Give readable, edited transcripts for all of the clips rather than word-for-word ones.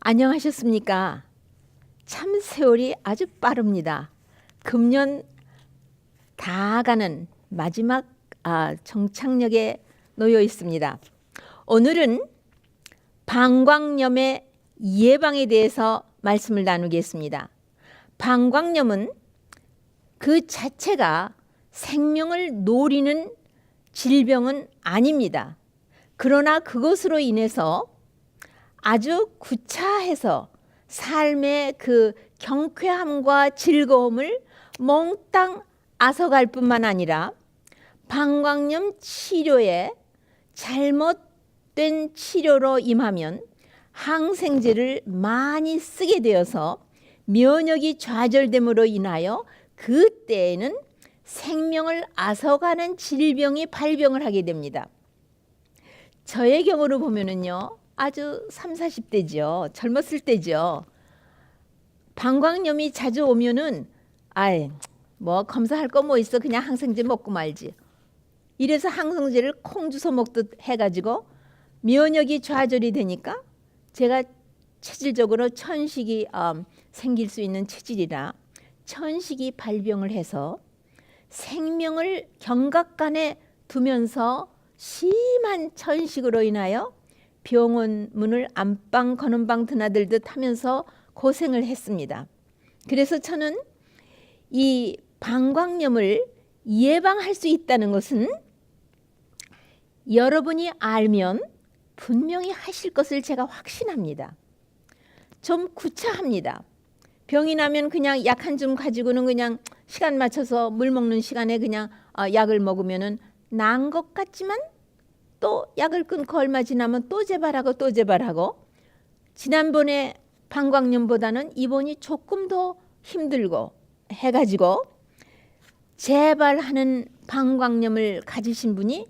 안녕하셨습니까? 참 세월이 아주 빠릅니다. 금년 다 가는 마지막 정착역에 놓여 있습니다. 오늘은 방광염의 예방에 대해서 말씀을 나누겠습니다. 방광염은 그 자체가 생명을 노리는 질병은 아닙니다. 그러나 그것으로 인해서 아주 구차해서 삶의 그 경쾌함과 즐거움을 몽땅 앗아갈 뿐만 아니라 방광염 치료에 잘못된 치료로 임하면 항생제를 많이 쓰게 되어서 면역이 좌절됨으로 인하여 그때에는 생명을 앗아가는 질병이 발병을 하게 됩니다. 저의 경우로 보면은요, 아주 30, 40대죠. 젊었을 때죠. 방광염이 자주 오면은 뭐 검사할 거 뭐 있어, 그냥 항생제 먹고 말지. 이래서 항생제를 콩 주워 먹듯 해가지고 면역이 좌절이 되니까 제가 체질적으로 천식이 생길 수 있는 체질이라 천식이 발병을 해서 생명을 경각간에 두면서 심한 천식으로 인하여 병원 문을 안방 거는방 드나들듯 하면서 고생을 했습니다. 그래서 저는 이 방광염을 예방할 수 있다는 것은 여러분이 알면 분명히 하실 것을 제가 확신합니다. 좀 구차합니다. 병이 나면 그냥 약 한 줌 가지고는 그냥 시간 맞춰서 물 먹는 시간에 그냥 약을 먹으면은 난 것 같지만 또 약을 끊고 얼마 지나면 또 재발하고 또 재발하고, 지난번에 방광염보다는 이번이 조금 더 힘들고 해가지고 재발하는 방광염을 가지신 분이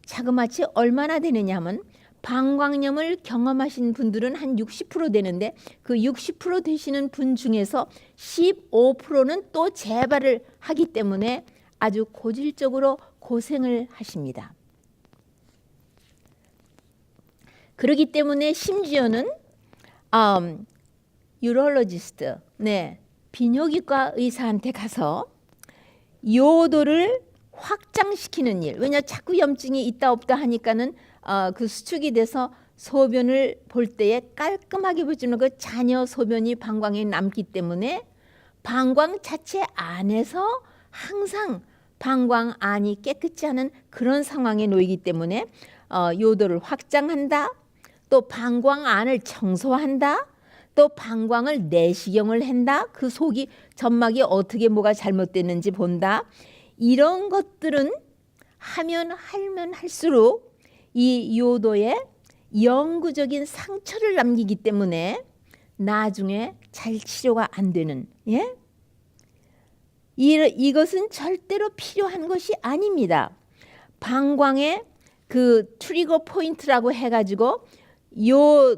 자그마치 얼마나 되느냐 하면 방광염을 경험하신 분들은 한 60% 되는데 그 60% 되시는 분 중에서 15%는 또 재발을 하기 때문에 아주 고질적으로 고생을 하십니다. 그렇기 때문에 심지어는 유럴로지스트, 비뇨기과 의사한테 가서 요도를 확장시키는 일, 왜냐 자꾸 염증이 있다 없다 하니까는 그 수축이 돼서 소변을 볼 때에 깔끔하게 보지는 그 잔여 소변이 방광에 남기 때문에 방광 자체 안에서 항상 방광 안이 깨끗지 않은 그런 상황에 놓이기 때문에 요도를 확장한다, 또 방광 안을 청소한다, 또 방광을 내시경을 한다, 그 속이 점막이 어떻게 뭐가 잘못됐는지 본다. 이런 것들은 하면 할수록 이 요도에 영구적인 상처를 남기기 때문에 나중에 잘 치료가 안 되는, 이것은 절대로 필요한 것이 아닙니다. 방광의 그 트리거 포인트라고 해가지고 요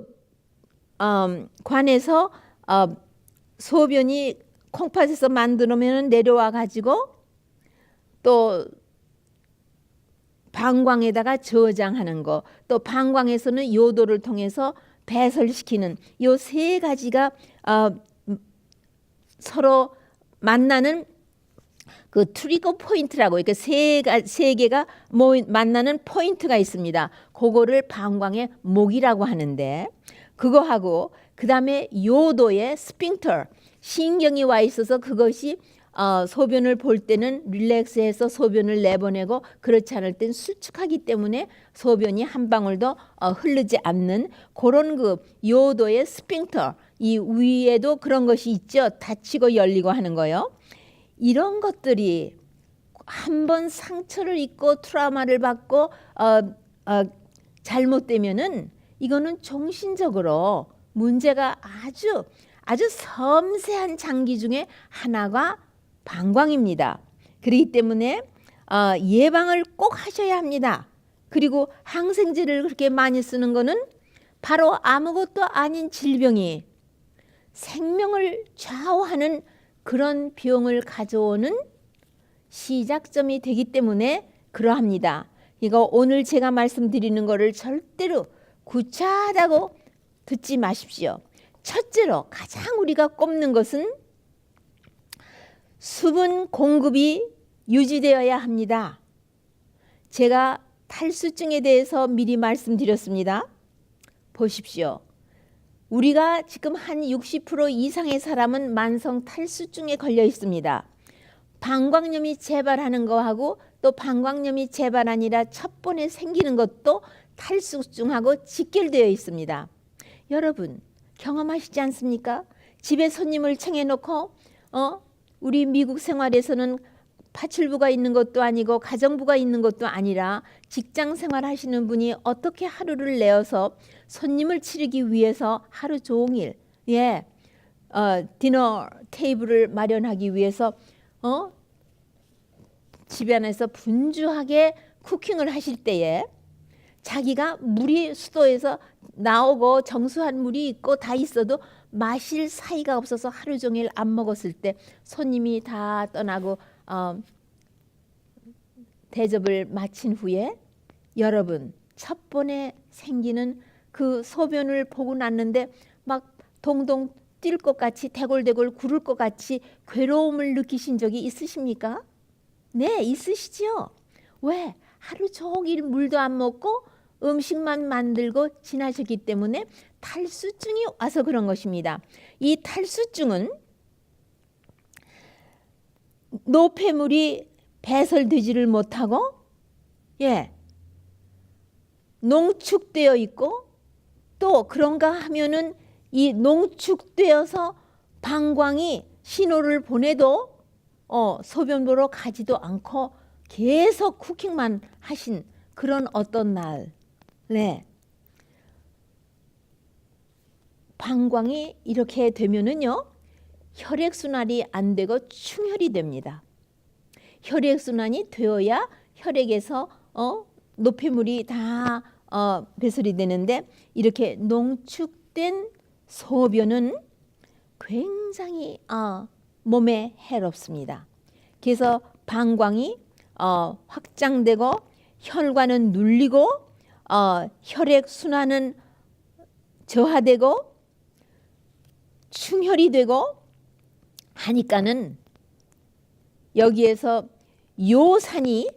관에서 소변이 콩팥에서 만들어면 내려와 가지고 또 방광에다가 저장하는 거, 또 방광에서는 요도를 통해서 배설시키는 요 세 가지가 서로 만나는 그 트리거 포인트라고, 이렇게 세 개가 만나는 포인트가 있습니다. 그거를 방광의 목이라고 하는데, 그거하고 그 다음에 요도의 스핑터, 신경이 와 있어서 그것이 소변을 볼 때는 릴렉스해서 소변을 내보내고 그렇지 않을 땐 수축하기 때문에 소변이 한 방울도 흐르지 않는 그런 그 요도의 스핑터, 이 위에도 그런 것이 있죠. 닫히고 열리고 하는 거요. 이런 것들이 한번 상처를 입고 트라우마를 받고 잘못되면은 이거는 종신적으로 문제가 아주 섬세한 장기 중에 하나가 방광입니다. 그렇기 때문에 예방을 꼭 하셔야 합니다. 그리고 항생제를 그렇게 많이 쓰는 거는 바로 아무것도 아닌 질병이 생명을 좌우하는 그런 병을 가져오는 시작점이 되기 때문에 그러합니다. 이거 오늘 제가 말씀드리는 거를 절대로 구차하다고 듣지 마십시오. 첫째로 가장 우리가 꼽는 것은 수분 공급이 유지되어야 합니다. 제가 탈수증에 대해서 미리 말씀드렸습니다. 보십시오. 우리가 지금 한 60% 이상의 사람은 만성 탈수증에 걸려 있습니다. 방광염이 재발하는 거하고 또 방광염이 재발 아니라 첫 번에 생기는 것도 탈수증하고 직결되어 있습니다. 여러분 경험하시지 않습니까? 집에 손님을 청해놓고 우리 미국 생활에서는 파출부가 있는 것도 아니고 가정부가 있는 것도 아니라 직장 생활하시는 분이 어떻게 하루를 내어서 손님을 치르기 위해서 하루 종일 디너 테이블을 마련하기 위해서 집안에서 분주하게 쿠킹을 하실 때에 자기가 물이 수도에서 나오고 정수한 물이 있고 다 있어도 마실 사이가 없어서 하루 종일 안 먹었을 때 손님이 다 떠나고 대접을 마친 후에 여러분 첫 번에 생기는 그 소변을 보고 났는데 막 동동 뛸 것 같이 대골대골 구를 것 같이 괴로움을 느끼신 적이 있으십니까? 네, 있으시죠? 왜? 하루 종일 물도 안 먹고 음식만 만들고 지나셨기 때문에 탈수증이 와서 그런 것입니다. 이 탈수증은 노폐물이 배설되지를 못하고 농축되어 있고 또 그런가 하면은 이 농축되어서 방광이 신호를 보내도 소변 보러 가지도 않고 계속 쿠킹만 하신 그런 어떤 날 방광이 이렇게 되면은요 혈액순환이 안 되고 충혈이 됩니다. 혈액순환이 되어야 혈액에서 노폐물이 다 배설이 되는데 이렇게 농축된 소변은 굉장히 몸에 해롭습니다. 그래서 방광이 확장되고 혈관은 눌리고 혈액순환은 저하되고 충혈이 되고 하니까는 여기에서 요산이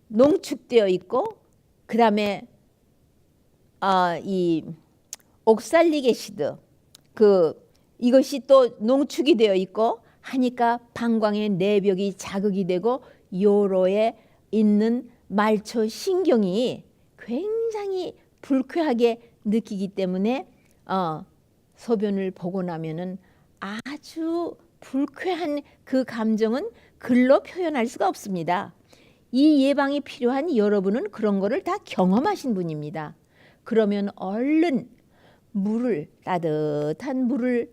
농축되어 있고 그 다음에 이 옥살리게시드 이것이 또 농축이 되어 있고 하니까 방광의 내벽이 자극이 되고 요로에 있는 말초 신경이 굉장히 불쾌하게 느끼기 때문에 소변을 보고 나면은 아주 불쾌한 그 감정은 글로 표현할 수가 없습니다. 이 예방이 필요한 여러분은 그런 거를 다 경험하신 분입니다. 그러면 얼른 따뜻한 물을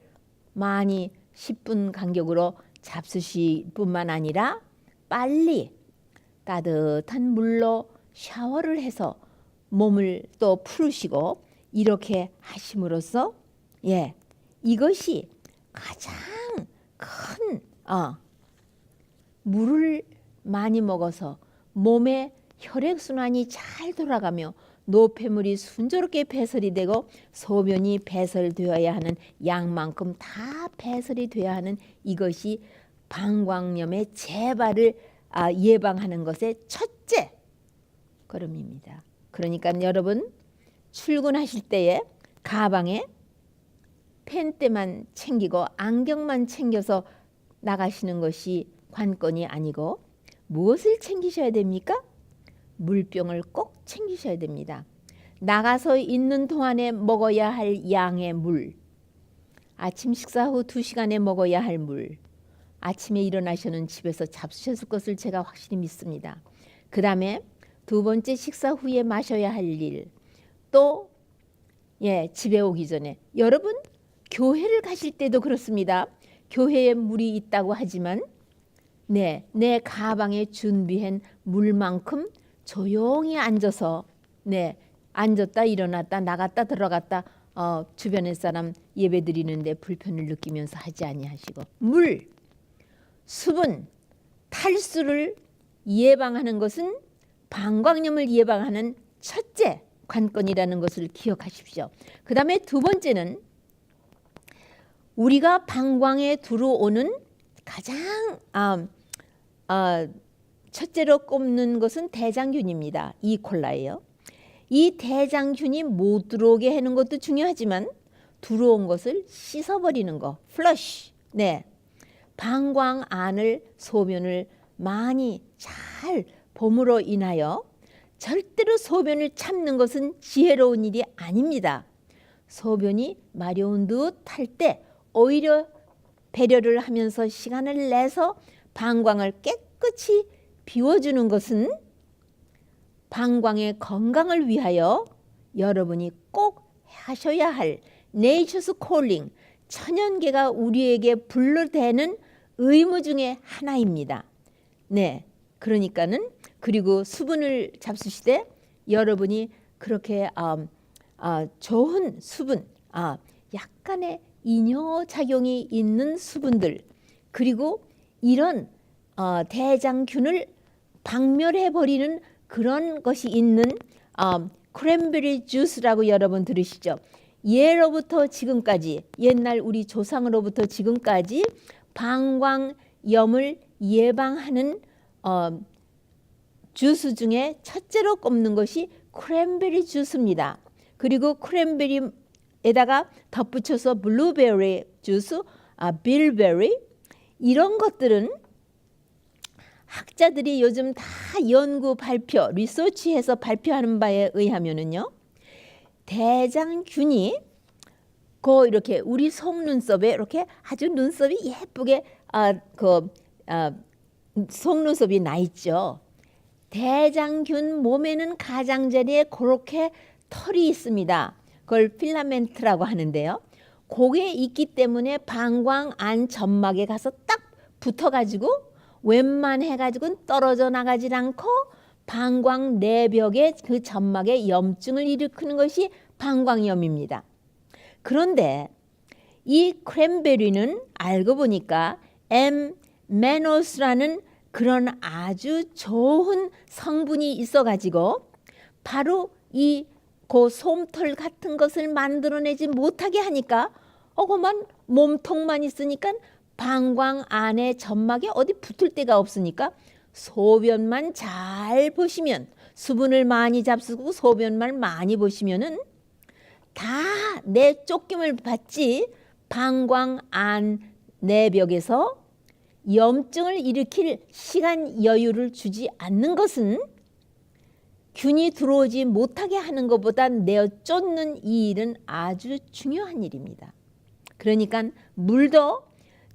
많이 10분 간격으로 잡수실 뿐만 아니라 빨리 따뜻한 물로 샤워를 해서 몸을 또 풀으시고 이렇게 하심으로써 이것이 가장 큰 물을 많이 먹어서 몸의 혈액순환이 잘 돌아가며 노폐물이 순조롭게 배설이 되고 소변이 배설되어야 하는 양만큼 다 배설이 되어야 하는 이것이 방광염의 재발을 예방하는 것의 첫째 걸음입니다. 그러니까 여러분 출근하실 때에 가방에 펜대만 챙기고 안경만 챙겨서 나가시는 것이 관건이 아니고 무엇을 챙기셔야 됩니까? 물병을 꼭 챙기셔야 됩니다. 나가서 있는 동안에 먹어야 할 양의 물, 아침 식사 후 2시간에 먹어야 할 물, 아침에 일어나셔는 집에서 잡수셨을 것을 제가 확실히 믿습니다. 그 다음에 두 번째 식사 후에 마셔야 할 일, 또 집에 오기 전에 여러분 교회를 가실 때도 그렇습니다. 교회에 물이 있다고 하지만 내 가방에 준비한 물만큼 조용히 앉아서 앉았다 일어났다 나갔다 들어갔다 주변의 사람 예배 드리는데 불편을 느끼면서 하지 아니하시고 물, 수분, 탈수를 예방하는 것은 방광염을 예방하는 첫째 관건이라는 것을 기억하십시오. 그 다음에 두 번째는 우리가 방광에 들어오는 가장 첫째로 꼽는 것은 대장균입니다. 이콜라이요. 이 대장균이 못 들어오게 하는 것도 중요하지만 들어온 것을 씻어버리는 거, 플러시. 네, 방광 안을 소변을 많이 잘 봄으로 인하여 절대로 소변을 참는 것은 지혜로운 일이 아닙니다. 소변이 마려운 듯 할 때 오히려 배려를 하면서 시간을 내서 방광을 깨끗이 비워주는 것은 방광의 건강을 위하여 여러분이 꼭 하셔야 할 Nature's Calling, 천연계가 우리에게 불러대는 의무 중에 하나입니다. 네, 그러니까는 그리고 수분을 잡수시되 여러분이 그렇게 좋은 수분, 약간의 이뇨작용이 있는 수분들, 그리고 이런 대장균을 박멸해버리는 그런 것이 있는 크랜베리 주스라고 여러분 들으시죠? 예로부터 지금까지, 옛날 우리 조상으로부터 지금까지 방광염을 예방하는 주스 중에 첫째로 꼽는 것이 크랜베리 주스입니다. 그리고 크랜베리에다가 덧붙여서 블루베리 주스, 빌베리, 이런 것들은 학자들이 요즘 다 연구 발표, 리서치해서 발표하는 바에 의하면은요, 대장균이 이렇게 우리 속눈썹에 이렇게 아주 눈썹이 예쁘게 속눈썹이 나 있죠. 대장균 몸에는 가장자리에 그렇게 털이 있습니다. 그걸 필라멘트라고 하는데요. 그게 있기 때문에 방광 안 점막에 가서 딱 붙어가지고 웬만해가지고는 떨어져 나가질 않고 방광 내벽에 그 점막에 염증을 일으키는 것이 방광염입니다. 그런데 이 크랜베리는 알고 보니까 메노스라는 그런 아주 좋은 성분이 있어가지고 바로 그 솜털 같은 것을 만들어내지 못하게 하니까 그만 몸통만 있으니까 방광 안에 점막에 어디 붙을 데가 없으니까 소변만 잘 보시면, 수분을 많이 잡수고 소변만 많이 보시면은 다 내 쫓김을 받지 방광 안 내벽에서 염증을 일으킬 시간 여유를 주지 않는 것은 균이 들어오지 못하게 하는 것보다 내어 쫓는 이 일은 아주 중요한 일입니다. 그러니까 물도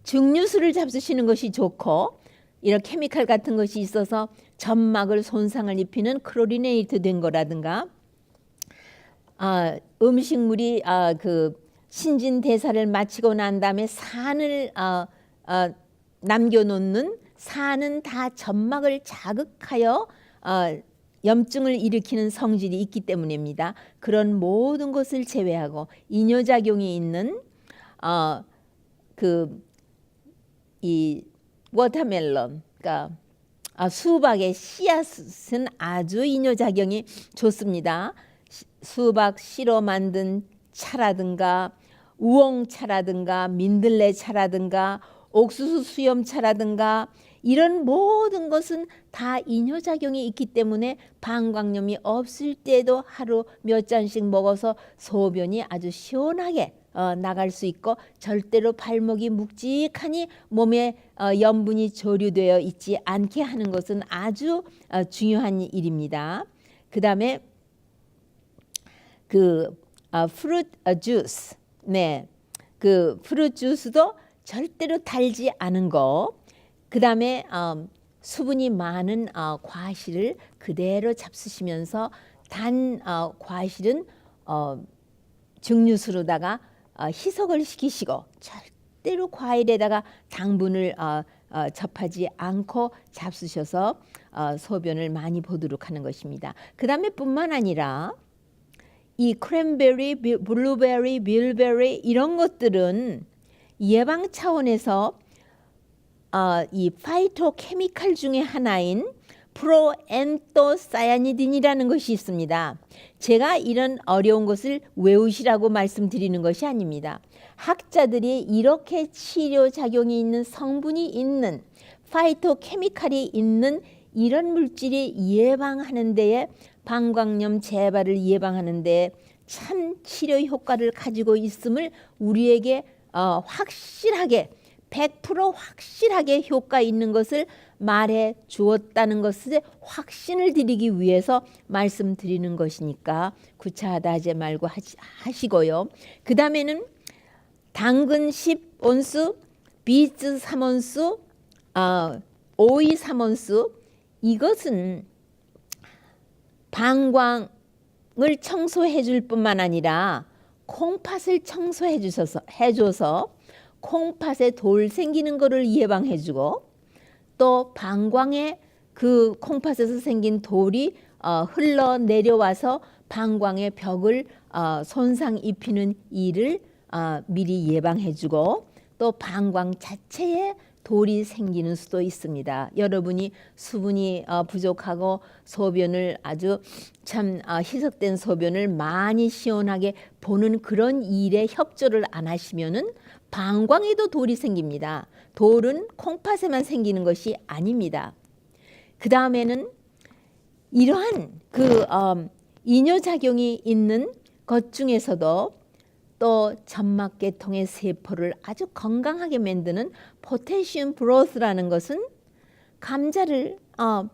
증류수를 잡수시는 것이 좋고, 이런 케미칼 같은 것이 있어서 점막을 손상을 입히는 클로리네이트 된 거라든가, 음식물이 그 신진대사를 마치고 난 다음에 산을 남겨놓는 산은 다 점막을 자극하여 염증을 일으키는 성질이 있기 때문입니다. 그런 모든 것을 제외하고 이뇨작용이 있는 이 워터멜론, 그러니까 수박의 씨앗은 아주 이뇨작용이 좋습니다. 수박 씨로 만든 차라든가 우엉차라든가 민들레차라든가 옥수수 수염차라든가 이런 모든 것은 다 이뇨작용이 있기 때문에 방광염이 없을 때도 하루 몇 잔씩 먹어서 소변이 아주 시원하게 나갈 수 있고, 절대로 발목이 묵직하니 몸에 염분이 조류되어 있지 않게 하는 것은 아주 중요한 일입니다. 그 다음에 프루트 주스, 네, 그 프루트 주스도 절대로 달지 않은 거. 그 다음에 수분이 많은 과실을 그대로 잡수시면서 단 과실은 증류수로다가 희석을 시키시고, 절대로 과일에다가 당분을 접하지 않고 잡수셔서 소변을 많이 보도록 하는 것입니다. 그 다음에 뿐만 아니라 이 크랜베리, 블루베리, 밀베리 이런 것들은 예방 차원에서 이 파이토케미칼 중에 하나인 프로엔토사야니딘이라는 것이 있습니다. 제가 이런 어려운 것을 외우시라고 말씀드리는 것이 아닙니다. 학자들이 이렇게 치료작용이 있는 성분이 있는 파이토케미칼이 있는 이런 물질이 예방하는 데에 방광염 재발을 예방하는 데에 참 치료 효과를 가지고 있음을 우리에게 확실하게 100% 확실하게 효과 있는 것을 말해 주었다는 것을 확신을 드리기 위해서 말씀드리는 것이니까 구차하다 하지 말고 하시고요. 그 다음에는 당근 10온수, 비트 3온수, 오이 3온수, 이것은 방광을 청소해 줄 뿐만 아니라 콩팥을 청소해 줘서 콩팥에 돌 생기는 것을 예방해 주고 또 방광에 그 콩팥에서 생긴 돌이 흘러내려와서 방광의 벽을 손상 입히는 일을 미리 예방해 주고 또 방광 자체에 돌이 생기는 수도 있습니다. 여러분이 수분이 부족하고 소변을 아주 참 희석된 소변을 많이 시원하게 보는 그런 일에 협조를 안 하시면은 방광에도 돌이 생깁니다. 돌은 콩팥에만 생기는 것이 아닙니다. 그 다음에는 이러한 이뇨작용이 있는 것 중에서도 또 점막계통의 세포를 아주 건강하게 만드는 포테슘 브로스라는 것은 감자를 한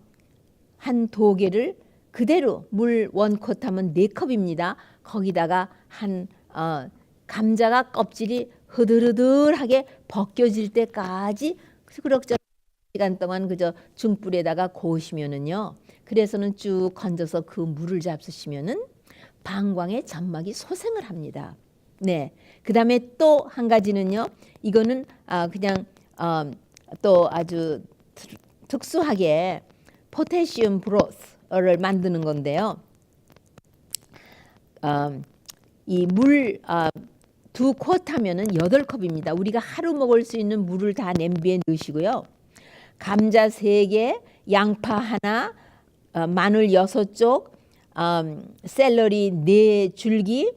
2개를 그대로 물 1컵 하면 4컵입니다. 거기다가 감자가 껍질이 흐들흐들하게 벗겨질 때까지 그럭저럭 시간 동안 그저 중불에다가 고우시면은요. 그래서는 쭉 건져서 그 물을 잡수시면은 방광의 점막이 소생을 합니다. 네. 그다음에 또 한 가지는요. 이거는 그냥 또 아주 특수하게 포테슘 브로스를 만드는 건데요. 이 물 2쿼트 하면은 8컵입니다. 우리가 하루 먹을 수 있는 물을 다 냄비에 넣으시고요. 감자 3개, 양파 하나, 마늘 6쪽, 샐러리 4줄기,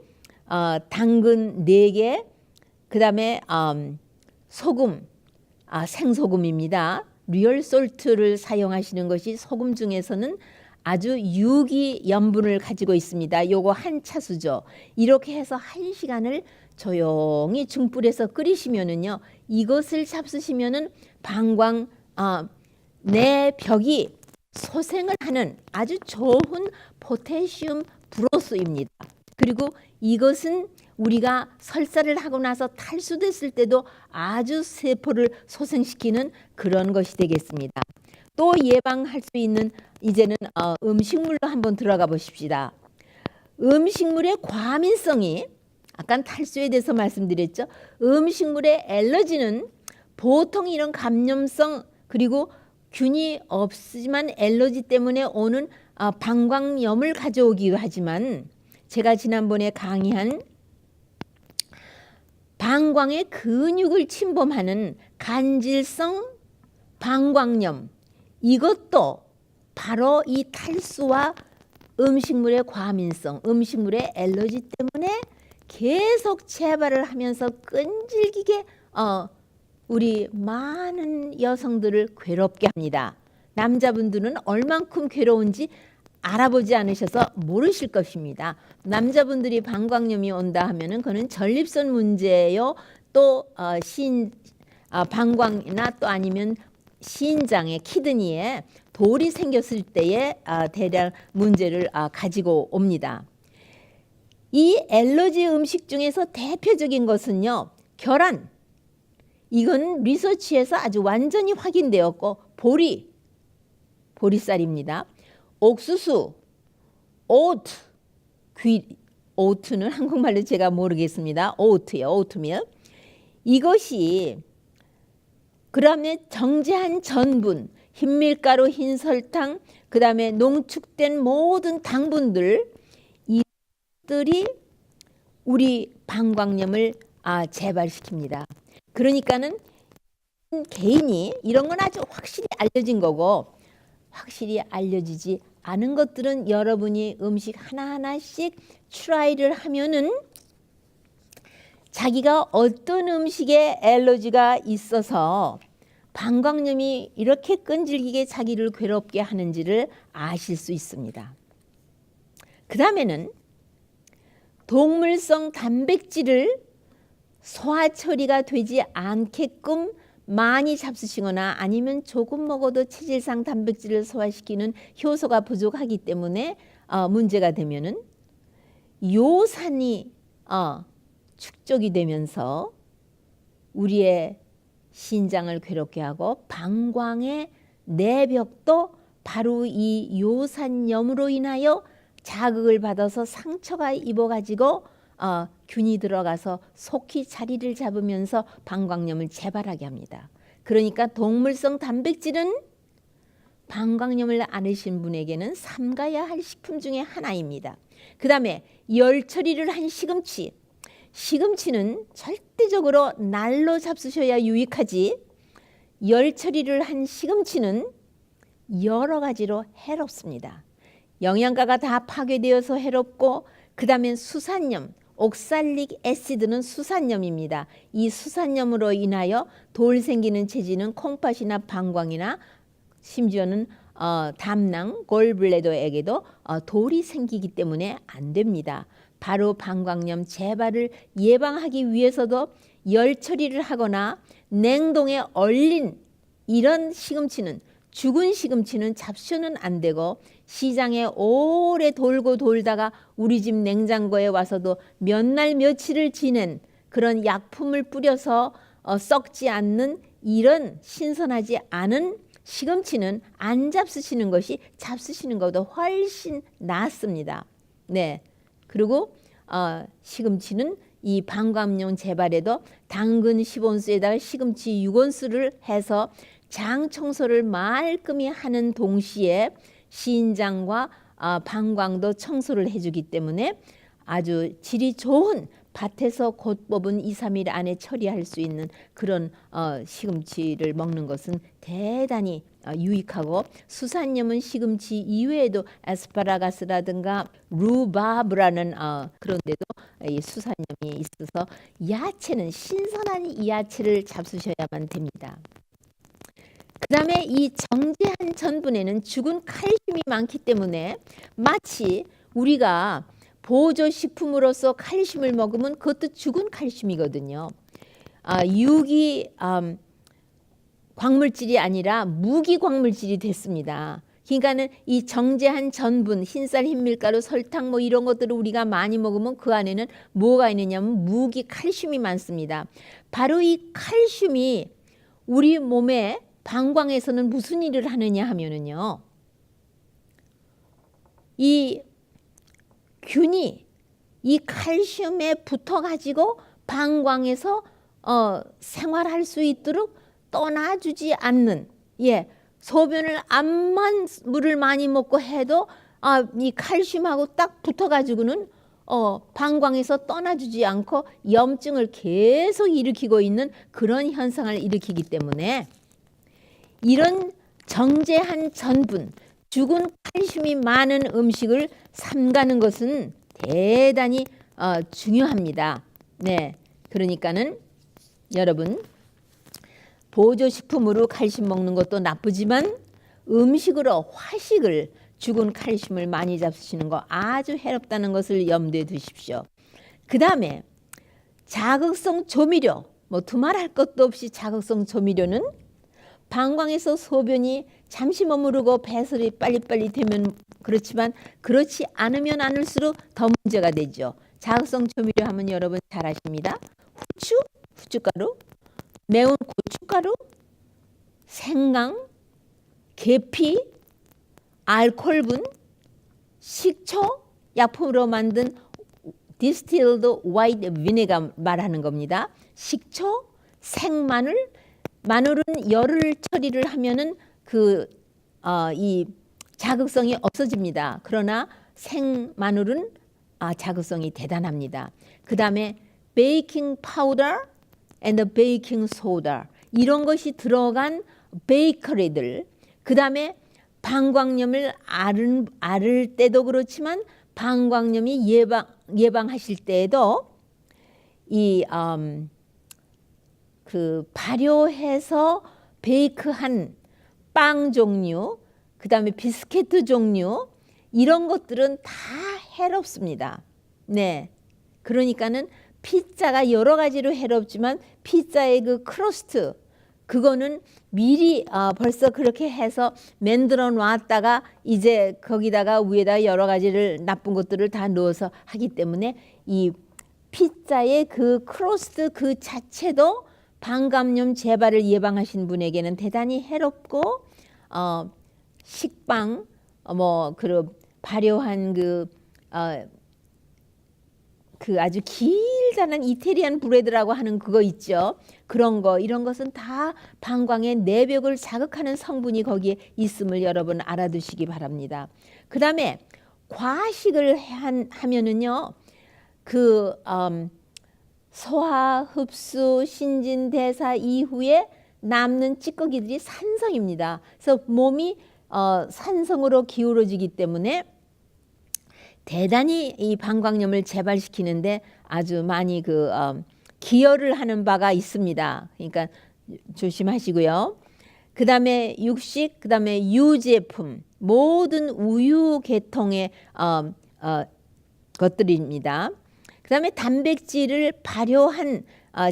당근 4개, 그 다음에 소금, 생소금입니다. 리얼 솔트를 사용하시는 것이 소금 중에서는 아주 유기염분을 가지고 있습니다. 요거 한 차수죠. 이렇게 해서 1시간을 조용히 중불에서 끓이시면은요. 이것을 잡수시면은 방광 내 벽이 소생을 하는 아주 좋은 포테슘 브로스입니다. 그리고 이것은 우리가 설사를 하고 나서 탈수됐을 때도 아주 세포를 소생시키는 그런 것이 되겠습니다. 또 예방할 수 있는 이제는 음식물로 한번 들어가 보십시다. 음식물의 과민성이 아까 탈수에 대해서 말씀드렸죠. 음식물의 알러지는 보통 이런 감염성 그리고 균이 없지만 알러지 때문에 오는 방광염을 가져오기도 하지만 제가 지난번에 강의한 방광의 근육을 침범하는 간질성 방광염, 이것도 바로 이 탈수와 음식물의 과민성, 음식물의 알러지 때문에 계속 재발을 하면서 끈질기게 우리 많은 여성들을 괴롭게 합니다. 남자분들은 얼만큼 괴로운지 알아보지 않으셔서 모르실 것입니다. 남자분들이 방광염이 온다 하면은 그는 전립선 문제요, 또 방광이나 또 아니면 신장에 키드니에 돌이 생겼을 때에 대량 문제를 가지고 옵니다. 이 알러지 음식 중에서 대표적인 것은요, 계란. 이건 리서치에서 아주 완전히 확인되었고 보리쌀입니다. 옥수수, 오트, 오트는 한국말로 제가 모르겠습니다. 오트요, 오트밀. 이것이 그다음에 정제한 전분, 흰밀가루, 흰설탕, 그다음에 농축된 모든 당분들, 이들이 우리 방광염을 재발시킵니다. 그러니까는 개인이 이런 건 아주 확실히 알려진 거고 확실히 알려지지 않은 것들은 여러분이 음식 하나하나씩 트라이를 하면은 자기가 어떤 음식에 알러지가 있어서 방광염이 이렇게 끈질기게 자기를 괴롭게 하는지를 아실 수 있습니다. 그 다음에는 동물성 단백질을 소화 처리가 되지 않게끔 많이 잡수시거나 아니면 조금 먹어도 체질상 단백질을 소화시키는 효소가 부족하기 때문에 문제가 되면은 요산이 축적이 되면서 우리의 신장을 괴롭게 하고 방광의 내벽도 바로 이 요산염으로 인하여 자극을 받아서 상처가 입어가지고 균이 들어가서 속히 자리를 잡으면서 방광염을 재발하게 합니다. 그러니까 동물성 단백질은 방광염을 앓으신 분에게는 삼가야 할 식품 중에 하나입니다. 그 다음에 열 처리를 한 시금치. 시금치는 절대적으로 날로 잡수셔야 유익하지, 열 처리를 한 시금치는 여러 가지로 해롭습니다. 영양가가 다 파괴되어서 해롭고, 그 다음에 수산염, 옥살릭 애시드는 수산염입니다. 이 수산염으로 인하여 돌 생기는 체질은 콩팥이나 방광이나 심지어는 담낭, 골블레더에게도 돌이 생기기 때문에 안 됩니다. 바로 방광염 재발을 예방하기 위해서도 열 처리를 하거나 냉동에 얼린 이런 시금치는, 죽은 시금치는 잡수는 안 되고, 시장에 오래 돌고 돌다가 우리 집 냉장고에 와서도 몇 날 며칠을 지낸 그런 약품을 뿌려서 썩지 않는 이런 신선하지 않은 시금치는 안 잡수시는 것이 잡수시는 것보다 훨씬 낫습니다. 네. 그리고 시금치는 이 방광염 재발에도 당근 10온스에다가 시금치 6온스를 해서 장 청소를 말끔히 하는 동시에 신장과 방광도 청소를 해주기 때문에 아주 질이 좋은 밭에서 곧 뽑은 2, 3일 안에 처리할 수 있는 그런 시금치를 먹는 것은 대단히 유익하고, 수산염은 시금치 이외에도 아스파라가스라든가 루바브라는 그런 데도 이 수산염이 있어서 야채는 신선한 이 야채를 잡수셔야만 됩니다. 그 다음에 이 정제한 전분에는 죽은 칼슘이 많기 때문에 마치 우리가 보조식품으로서 칼슘을 먹으면 그것도 죽은 칼슘이거든요. 유기 광물질이 아니라 무기 광물질이 됐습니다. 그러니까는 이 정제한 전분, 흰쌀, 흰밀가루, 설탕 뭐 이런 것들을 우리가 많이 먹으면 그 안에는 뭐가 있느냐면 무기 칼슘이 많습니다. 바로 이 칼슘이 우리 몸에 방광에서는 무슨 일을 하느냐 하면은요, 이 균이 이 칼슘에 붙어 가지고 방광에서 생활할 수 있도록 떠나주지 않는, 소변을 암만 물을 많이 먹고 해도 이 칼슘하고 딱 붙어 가지고는 방광에서 떠나주지 않고 염증을 계속 일으키고 있는 그런 현상을 일으키기 때문에 이런 정제한 전분, 죽은 칼슘이 많은 음식을 삼가는 것은 대단히 중요합니다. 네, 그러니까는 여러분, 보조식품으로 칼슘 먹는 것도 나쁘지만 음식으로 화식을, 죽은 칼슘을 많이 잡수시는 거 아주 해롭다는 것을 염두에 두십시오. 그 다음에 자극성 조미료, 뭐 두말할 것도 없이 자극성 조미료는 방광에서 소변이 잠시 머무르고 배설이 빨리빨리 되면 그렇지만 그렇지 않으면 않을수록 더 문제가 되죠. 자극성 조미료 하면 여러분 잘 아십니다. 후추, 후춧가루, 매운 고춧가루, 생강, 계피, 알코올분, 식초, 약품으로 만든 distilled white vinegar 말하는 겁니다. 식초, 생마늘, 마늘은 열을 처리를 하면은 이 자극성이 없어집니다. 그러나 생마늘은 자극성이 대단합니다. 그 다음에 베이킹 파우더 and 베이킹 소다, 이런 것이 들어간 베이커리들, 그 다음에 방광염을 앓을 때도 그렇지만 방광염이 예방하실 때에도 그 발효해서 베이크한 빵 종류, 그 다음에 비스케트 종류 이런 것들은 다 해롭습니다. 네, 그러니까는 피자가 여러 가지로 해롭지만 피자의 그 크러스트 그거는 미리 벌써 그렇게 해서 만들어 놨다가 이제 거기다가 위에다 여러 가지를 나쁜 것들을 다 넣어서 하기 때문에 이 피자의 그 크러스트 그 자체도 방광염 재발을 예방하신 분에게는 대단히 해롭고 식빵 그 발효한 그 아주 길다란 이태리안 브레드라고 하는 그거 있죠. 그런 거 이런 것은 다 방광의 내벽을 자극하는 성분이 거기에 있음을 여러분 알아두시기 바랍니다. 그 다음에 과식을 하면은요 그 소화, 흡수, 신진대사 이후에 남는 찌꺼기들이 산성입니다. 그래서 몸이 산성으로 기울어지기 때문에 대단히 이 방광염을 재발시키는데 아주 많이 기여를 하는 바가 있습니다. 그러니까 조심하시고요. 그 다음에 육식, 그 다음에 유제품, 모든 우유 계통의 것들입니다. 그 다음에 단백질을 발효한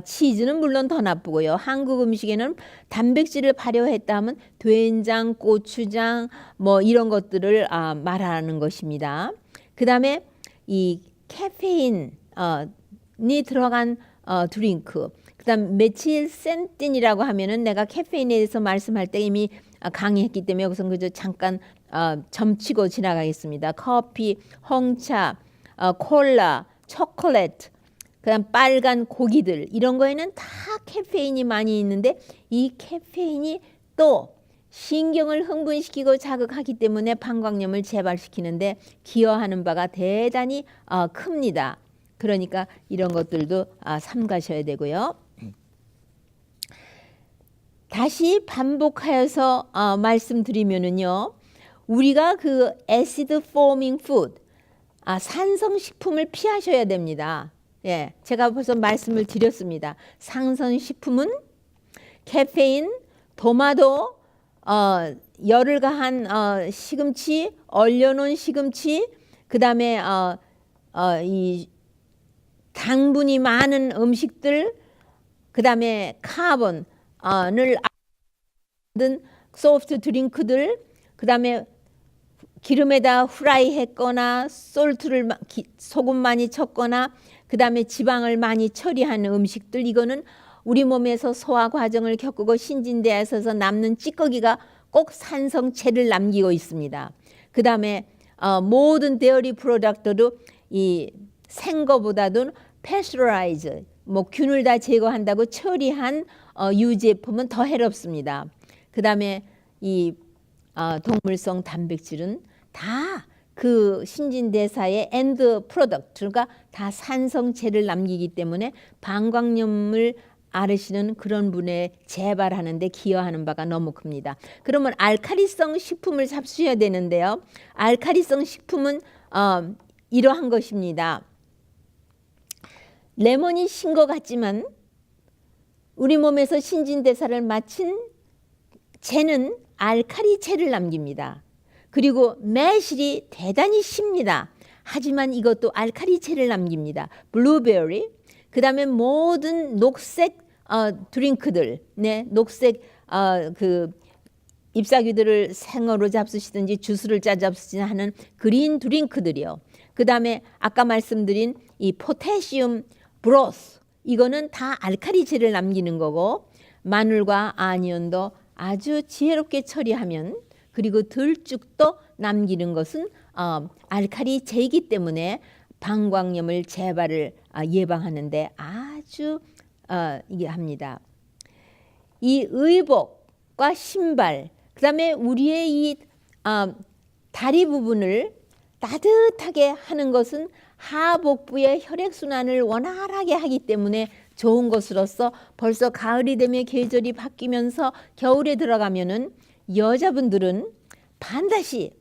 치즈는 물론 더 나쁘고요. 한국 음식에는 단백질을 발효했다 하면 된장, 고추장 뭐 이런 것들을 말하는 것입니다. 그 다음에 이 카페인이 들어간 드링크, 그 다음 메틸센틴이라고 하면은 내가 카페인에 대해서 말씀할 때 이미 강의했기 때문에 여기서 그저 잠깐 점치고 지나가겠습니다. 커피, 홍차, 콜라, 초콜릿, 그다음 빨간 고기들 이런 거에는 다 카페인이 많이 있는데 이 카페인이 또 신경을 흥분시키고 자극하기 때문에 방광염을 재발시키는데 기여하는 바가 대단히 큽니다. 그러니까 이런 것들도 삼가셔야 되고요. 다시 반복하여서 말씀드리면은요, 우리가 그 애시드 포밍 푸드, 산성식품을 피하셔야 됩니다. 예, 제가 벌써 말씀을 드렸습니다. 산성식품은 카페인, 도마도, 열을 가한 시금치, 얼려놓은 시금치, 그 다음에 이 당분이 많은 음식들, 그 다음에 카본을 만든 소프트 드링크들, 그 다음에 기름에다 후라이 했거나 소금 많이 쳤거나 그 다음에 지방을 많이 처리한 음식들 이거는 우리 몸에서 소화 과정을 겪고 신진대사에서 남는 찌꺼기가 꼭 산성체를 남기고 있습니다. 그 다음에 모든 데어리 프로덕트도 이 생거보다도 패스처라이즈 균을 다 제거한다고 처리한 유제품은 더 해롭습니다. 그 다음에 이 동물성 단백질은 다 그 신진대사의 엔드 프로덕트가 다 산성체를 남기기 때문에 방광염을 앓으시는 그런 분의 재발하는 데 기여하는 바가 너무 큽니다. 그러면 알칼리성 식품을 잡수셔야 되는데요. 알칼리성 식품은 이러한 것입니다. 레몬이 신 것 같지만 우리 몸에서 신진대사를 마친 쟤는 알칼리체를 남깁니다. 그리고 매실이 대단히 쉽니다. 하지만 이것도 알칼리체를 남깁니다. 블루베리, 그 다음에 모든 녹색 드링크들, 네, 녹색 그 잎사귀들을 생으로 잡수시든지 주스를 짜 잡수시든지 하는 그린 드링크들이요. 그 다음에 아까 말씀드린 이 포타시움 브로스, 이거는 다 알칼리체를 남기는 거고 마늘과 아니언도 아주 지혜롭게 처리하면 그리고 들쭉도 남기는 것은 알칼리체이기 때문에 방광염을 재발을 예방하는 데 아주 이게 합니다. 이 의복과 신발, 그 다음에 우리의 이 다리 부분을 따뜻하게 하는 것은 하복부의 혈액순환을 원활하게 하기 때문에 좋은 것으로서 벌써 가을이 되면 계절이 바뀌면서 겨울에 들어가면은 여자분들은 반드시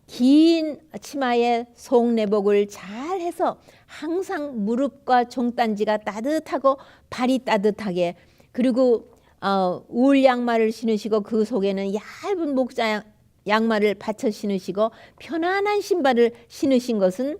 긴 치마에 속내복을 잘 해서 항상 무릎과 종단지가 따뜻하고 발이 따뜻하게, 그리고 울 양말을 신으시고 그 속에는 얇은 목자 양말을 받쳐 신으시고 편안한 신발을 신으신 것은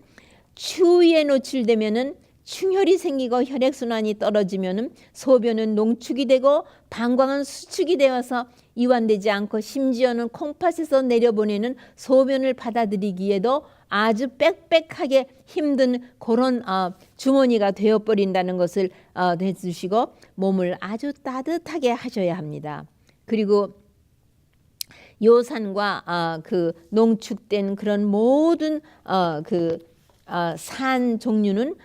추위에 노출되면은 충혈이 생기고 혈액순환이 떨어지면은 소변은 농축이 되고 방광은 수축이 되어서 이완되지 않고 심지어는 콩팥에서 내려보내는 소변을 받아들이기에도 아주 빽빽하게 힘든 그런 주머니가 되어버린다는 것을 해주시고 몸을 아주 따뜻하게 하셔야 합니다. 그리고 요산과 그 농축된 그런 모든 산 종류는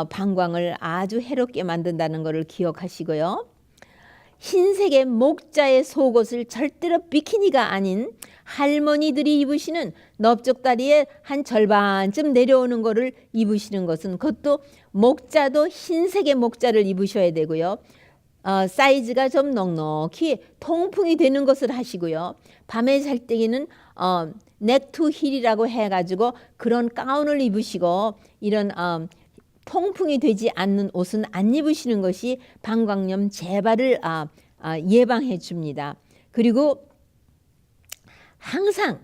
방광을 아주 해롭게 만든다는 것을 기억하시고요. 흰색의 목자의 속옷을 절대로 비키니가 아닌 할머니들이 입으시는 넓적다리에 한 절반쯤 내려오는 것을 입으시는 것은, 그것도 목자도 흰색의 목자를 입으셔야 되고요. 사이즈가 좀 넉넉히 통풍이 되는 것을 하시고요. 밤에 잘 때에는 넥 투 힐이라고 해가지고 그런 가운을 입으시고 이런 통풍이 되지 않는 옷은 안 입으시는 것이 방광염 재발을 예방해 줍니다. 그리고 항상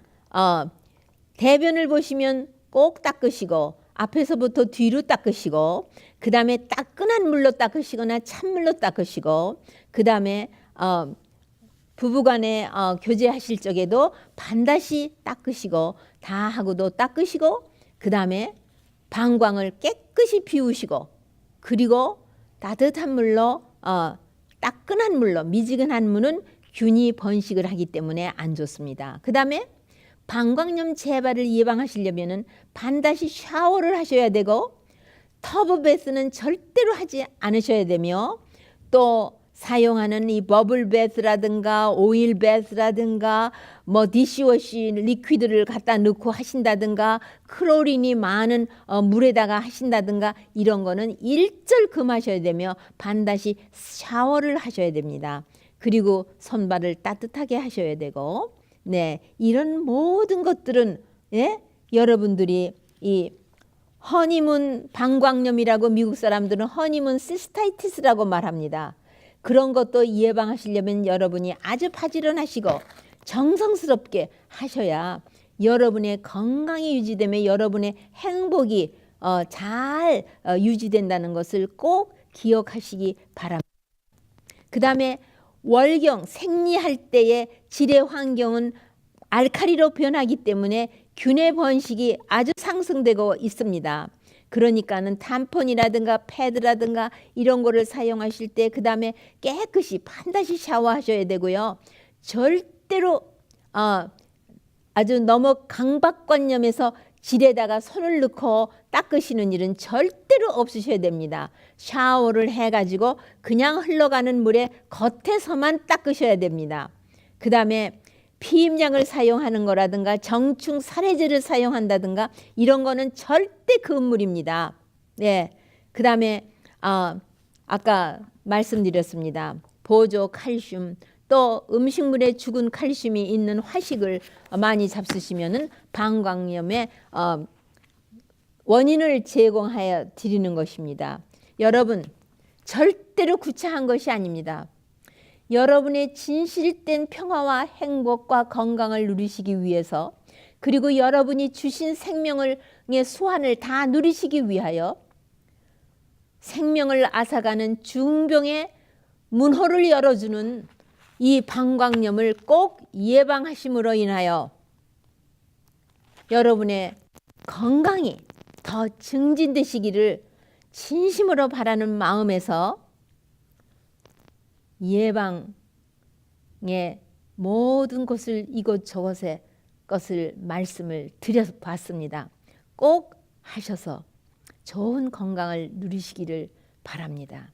대변을 보시면 꼭 닦으시고 앞에서부터 뒤로 닦으시고 그 다음에 따끈한 물로 닦으시거나 찬물로 닦으시고 그 다음에 부부간에 교제하실 적에도 반드시 닦으시고 다 하고도 닦으시고 그 다음에 방광을 깨끗이 비우시고 그리고 따뜻한 물로 따끈한 물로, 미지근한 물은 균이 번식을 하기 때문에 안 좋습니다. 그 다음에 방광염 재발을 예방하시려면 반드시 샤워를 하셔야 되고 터브 베스는 절대로 하지 않으셔야 되며 또 사용하는 이 버블 베스라든가 오일 베스라든가 뭐 디시워시 리퀴드를 갖다 넣고 하신다든가 클로린이 많은 물에다가 하신다든가 이런 거는 일절 금하셔야 되며 반드시 샤워를 하셔야 됩니다. 그리고 손발을 따뜻하게 하셔야 되고 네, 이런 모든 것들은 여러분들이 이 허니문 방광염이라고 미국 사람들은 허니문 시스타이티스라고 말합니다. 그런 것도 예방하시려면 여러분이 아주 바지런하시고 정성스럽게 하셔야 여러분의 건강이 유지되며 여러분의 행복이 잘 유지된다는 것을 꼭 기억하시기 바랍니다. 그 다음에 월경 생리할 때의 질의 환경은 알칼리로 변하기 때문에 균의 번식이 아주 상승되고 있습니다. 그러니까는 탐폰이라든가 패드라든가 이런 거를 사용하실 때 그 다음에 깨끗이 반드시 샤워하셔야 되고요. 절대로 아주 너무 강박관념에서 질에다가 손을 넣고 닦으시는 일은 절대로 없으셔야 됩니다. 샤워를 해가지고 그냥 흘러가는 물에 겉에서만 닦으셔야 됩니다. 그 다음에 피임약을 사용하는 거라든가 정충 살해제를 사용한다든가 이런 거는 절대 금물입니다. 네. 그 다음에 아까 말씀드렸습니다. 보조 칼슘 또 음식물에 죽은 칼슘이 있는 화식을 많이 잡수시면은 방광염의 원인을 제공하여 드리는 것입니다. 여러분 절대로 구차한 것이 아닙니다. 여러분의 진실된 평화와 행복과 건강을 누리시기 위해서 그리고 여러분이 주신 생명의 수완을 다 누리시기 위하여 생명을 앗아가는 중병의 문호를 열어주는 이 방광염을 꼭 예방하심으로 인하여 여러분의 건강이 더 증진되시기를 진심으로 바라는 마음에서 예방의 모든 것을 이곳저곳에 것을 말씀을 드려봤습니다. 꼭 하셔서 좋은 건강을 누리시기를 바랍니다.